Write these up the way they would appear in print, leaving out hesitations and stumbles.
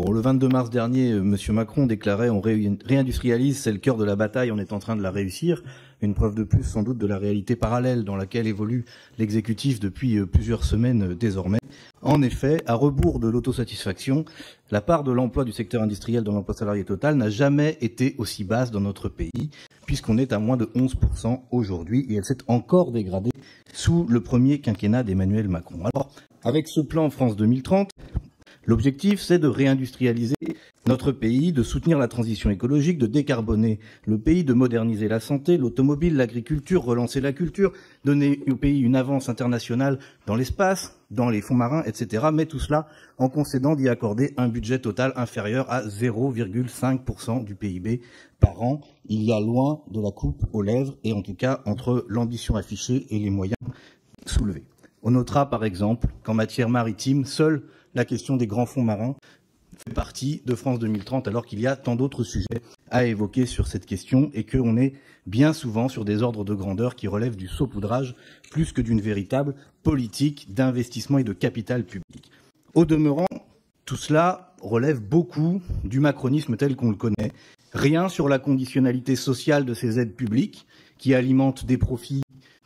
Bon, le 22 mars dernier, M. Macron déclarait on réindustrialise, c'est le cœur de la bataille, on est en train de la réussir. Une preuve de plus sans doute de la réalité parallèle dans laquelle évolue l'exécutif depuis plusieurs semaines désormais. En effet, à rebours de l'autosatisfaction, la part de l'emploi du secteur industriel dans l'emploi salarié total n'a jamais été aussi basse dans notre pays, puisqu'on est à moins de 11% aujourd'hui, et elle s'est encore dégradée sous le premier quinquennat d'Emmanuel Macron. Alors, avec ce plan France 2030, l'objectif, c'est de réindustrialiser notre pays, de soutenir la transition écologique, de décarboner le pays, de moderniser la santé, l'automobile, l'agriculture, relancer la culture, donner au pays une avance internationale dans l'espace, dans les fonds marins, etc. Mais tout cela en concédant d'y accorder un budget total inférieur à 0,5% du PIB par an. Il y a loin de la coupe aux lèvres, et en tout cas entre l'ambition affichée et les moyens soulevés. On notera par exemple qu'en matière maritime, seule la question des grands fonds marins fait partie de France 2030, alors qu'il y a tant d'autres sujets à évoquer sur cette question et qu'on est bien souvent sur des ordres de grandeur qui relèvent du saupoudrage plus que d'une véritable politique d'investissement et de capital public. Au demeurant, tout cela relève beaucoup du macronisme tel qu'on le connaît. Rien sur la conditionnalité sociale de ces aides publiques qui alimentent des profits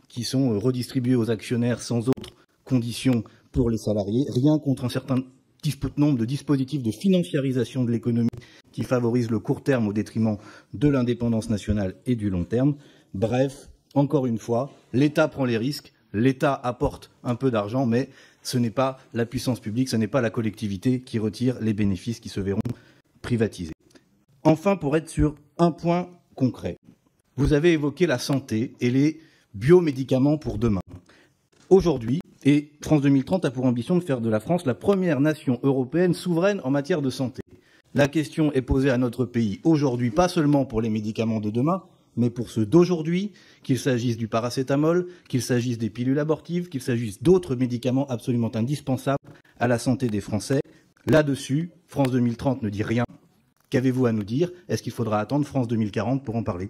qui sont redistribués aux actionnaires sans autre conditions pour les salariés. Rien contre un certain nombre de dispositifs de financiarisation de l'économie qui favorisent le court terme au détriment de l'indépendance nationale et du long terme. Bref, encore une fois, l'État prend les risques, l'État apporte un peu d'argent, mais ce n'est pas la puissance publique, ce n'est pas la collectivité qui retire les bénéfices qui se verront privatisés. Enfin, pour être sur un point concret, vous avez évoqué la santé et les biomédicaments pour demain. Aujourd'hui, et France 2030 a pour ambition de faire de la France la première nation européenne souveraine en matière de santé. La question est posée à notre pays aujourd'hui, pas seulement pour les médicaments de demain, mais pour ceux d'aujourd'hui, qu'il s'agisse du paracétamol, qu'il s'agisse des pilules abortives, qu'il s'agisse d'autres médicaments absolument indispensables à la santé des Français. Là-dessus, France 2030 ne dit rien. Qu'avez-vous à nous dire? Est-ce qu'il faudra attendre France 2040 pour en parler?